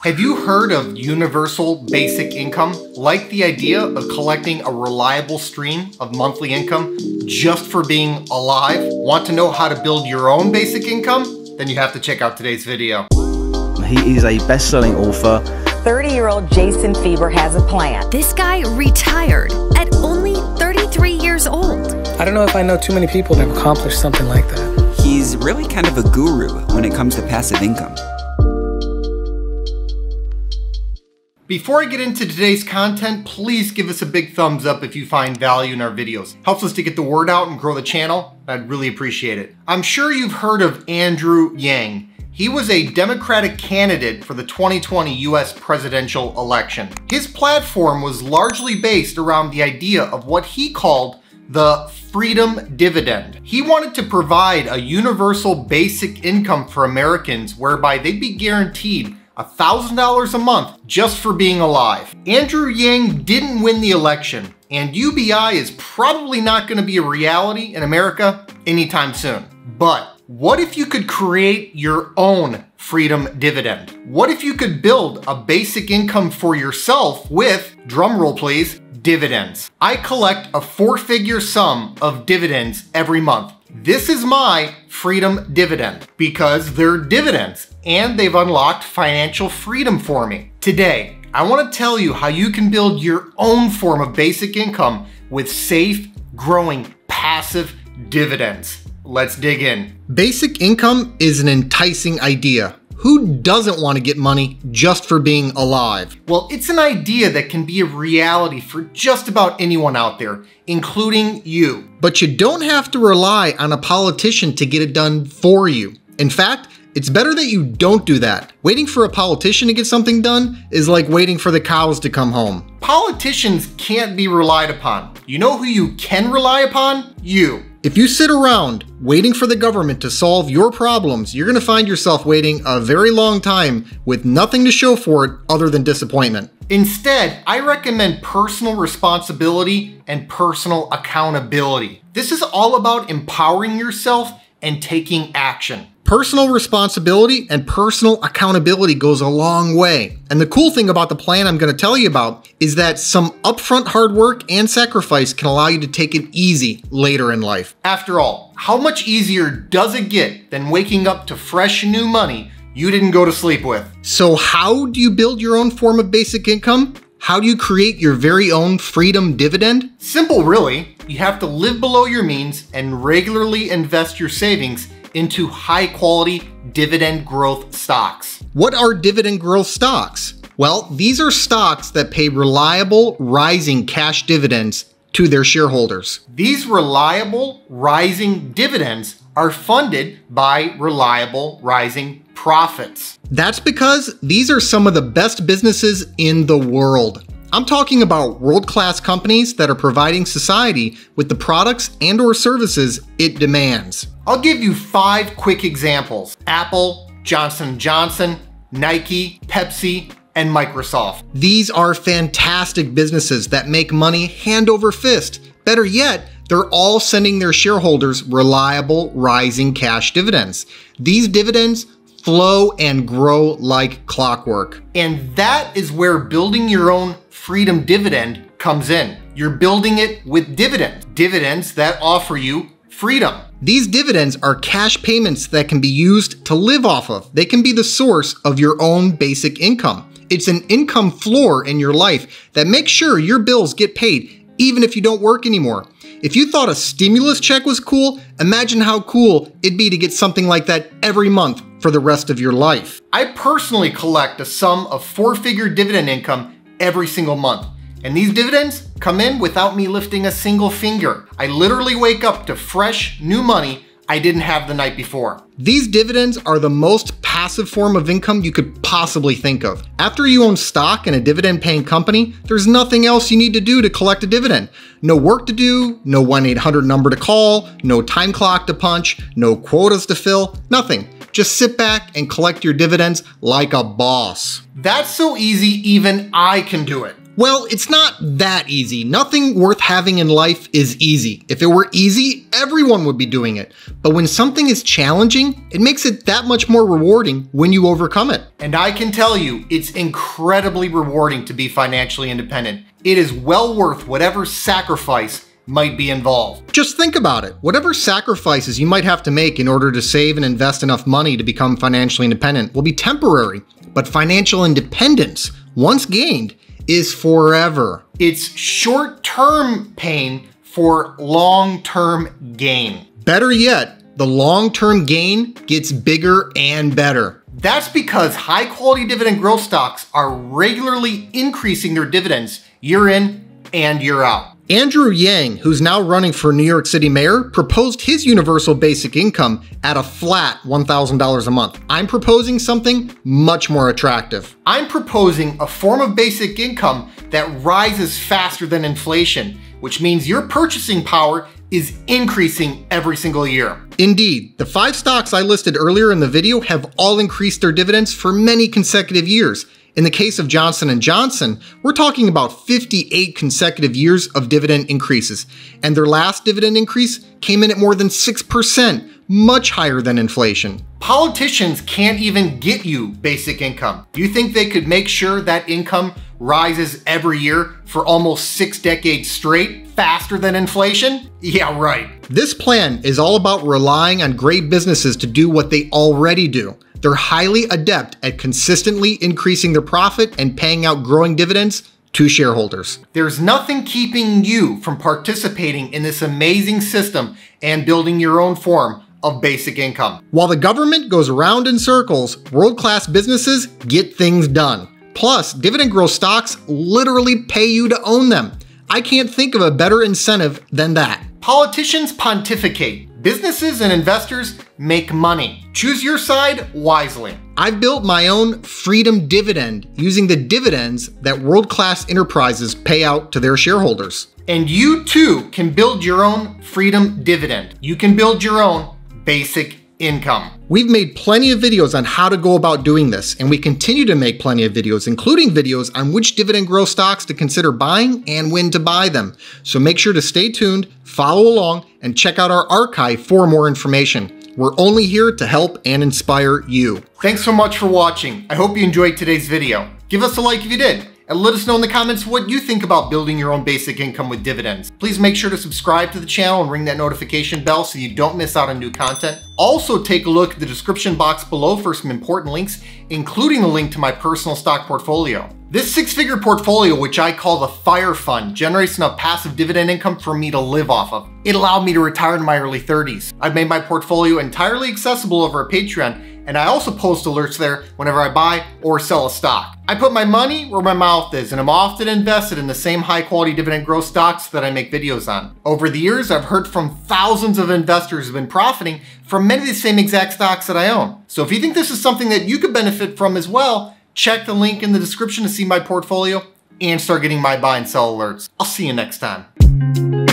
Have you heard of universal basic income? Like the idea of collecting a reliable stream of monthly income just for being alive? Want to know how to build your own basic income? Then you have to check out today's video. He is a best-selling author. 30-year-old Jason Fieber has a plan. This guy retired at only 33 years old. I don't know if I know too many people that have accomplished something like that. He's really kind of a guru when it comes to passive income. Before I get into today's content, please give us a big thumbs up if you find value in our videos. Helps us to get the word out and grow the channel. I'd really appreciate it. I'm sure you've heard of Andrew Yang. He was a Democratic candidate for the 2020 US presidential election. His platform was largely based around the idea of what he called the freedom dividend. He wanted to provide a universal basic income for Americans whereby they'd be guaranteed $1,000 a month just for being alive. Andrew Yang didn't win the election, and UBI is probably not going to be a reality in America anytime soon. But what if you could create your own freedom dividend? What if you could build a basic income for yourself with, drumroll please, dividends? I collect a 4-figure sum of dividends every month. This is my freedom dividend because they're dividends and they've unlocked financial freedom for me. Today, I want to tell you how you can build your own form of basic income with safe, growing, passive dividends. Let's dig in. Basic income is an enticing idea. Who doesn't want to get money just for being alive? Well, it's an idea that can be a reality for just about anyone out there, including you. But you don't have to rely on a politician to get it done for you. In fact, it's better that you don't do that. Waiting for a politician to get something done is like waiting for the cows to come home. Politicians can't be relied upon. You know who you can rely upon? You. If you sit around waiting for the government to solve your problems, you're going to find yourself waiting a very long time with nothing to show for it other than disappointment. Instead, I recommend personal responsibility and personal accountability. This is all about empowering yourself and taking action. Personal responsibility and personal accountability goes a long way. And the cool thing about the plan I'm going to tell you about is that some upfront hard work and sacrifice can allow you to take it easy later in life. After all, how much easier does it get than waking up to fresh new money you didn't go to sleep with? So how do you build your own form of basic income? How do you create your very own freedom dividend? Simple, really. You have to live below your means and regularly invest your savings into high-quality dividend growth stocks. What are dividend growth stocks? Well, these are stocks that pay reliable, rising cash dividends to their shareholders. These reliable, rising dividends are funded by reliable, rising profits. That's because these are some of the best businesses in the world. I'm talking about world-class companies that are providing society with the products and/or services it demands. I'll give you 5 quick examples: Apple, Johnson & Johnson, Nike, Pepsi, and Microsoft. These are fantastic businesses that make money hand over fist. Better yet, they're all sending their shareholders reliable, rising cash dividends. These dividends flow and grow like clockwork. And that is where building your own freedom dividend comes in. You're building it with dividends. Dividends that offer you freedom. These dividends are cash payments that can be used to live off of. They can be the source of your own basic income. It's an income floor in your life that makes sure your bills get paid even if you don't work anymore. If you thought a stimulus check was cool, imagine how cool it'd be to get something like that every month for the rest of your life. I personally collect a sum of 4-figure dividend income every single month. And these dividends come in without me lifting a single finger. I literally wake up to fresh, new money I didn't have the night before. These dividends are the most passive form of income you could possibly think of. After you own stock in a dividend-paying company, there's nothing else you need to do to collect a dividend. No work to do, no 1-800 number to call, no time clock to punch, no quotas to fill, nothing. Just sit back and collect your dividends like a boss. That's so easy even I can do it. Well, it's not that easy. Nothing worth having in life is easy. If it were easy, everyone would be doing it. But when something is challenging, it makes it that much more rewarding when you overcome it. And I can tell you, it's incredibly rewarding to be financially independent. It is well worth whatever sacrifice might be involved. Just think about it. Whatever sacrifices you might have to make in order to save and invest enough money to become financially independent will be temporary. But financial independence, once gained, is forever. It's short-term pain for long-term gain. Better yet, the long-term gain gets bigger and better. That's because high-quality dividend growth stocks are regularly increasing their dividends year in and year out. Andrew Yang, who's now running for New York City mayor, proposed his universal basic income at a flat $1,000 a month. I'm proposing something much more attractive. I'm proposing a form of basic income that rises faster than inflation, which means your purchasing power is increasing every single year. Indeed, the 5 stocks I listed earlier in the video have all increased their dividends for many consecutive years. In the case of Johnson & Johnson, we're talking about 58 consecutive years of dividend increases, and their last dividend increase came in at more than 6%, much higher than inflation. Politicians can't even get you basic income. You think they could make sure that income rises every year for almost 6 decades straight, faster than inflation? Yeah, right. This plan is all about relying on great businesses to do what they already do. They're highly adept at consistently increasing their profit and paying out growing dividends to shareholders. There's nothing keeping you from participating in this amazing system and building your own form of basic income. While the government goes around in circles, world-class businesses get things done. Plus, dividend growth stocks literally pay you to own them. I can't think of a better incentive than that. Politicians pontificate. Businesses and investors make money. Choose your side wisely. I've built my own freedom dividend using the dividends that world-class enterprises pay out to their shareholders. And you too can build your own freedom dividend. You can build your own basic income. We've made plenty of videos on how to go about doing this, and we continue to make plenty of videos, including videos on which dividend growth stocks to consider buying and when to buy them. So make sure to stay tuned, follow along, and check out our archive for more information. We're only here to help and inspire you. Thanks so much for watching. I hope you enjoyed today's video. Give us a like if you did, and let us know in the comments what you think about building your own basic income with dividends. Please make sure to subscribe to the channel and ring that notification bell so you don't miss out on new content. Also, take a look at the description box below for some important links, including a link to my personal stock portfolio. This 6-figure portfolio, which I call the Fire Fund, generates enough passive dividend income for me to live off of. It allowed me to retire in my early 30s. I've made my portfolio entirely accessible over a Patreon, and I also post alerts there whenever I buy or sell a stock. I put my money where my mouth is, and I'm often invested in the same high-quality dividend growth stocks that I make videos on. Over the years, I've heard from thousands of investors who've been profiting from many of the same exact stocks that I own. So if you think this is something that you could benefit from as well, check the link in the description to see my portfolio and start getting my buy and sell alerts. I'll see you next time.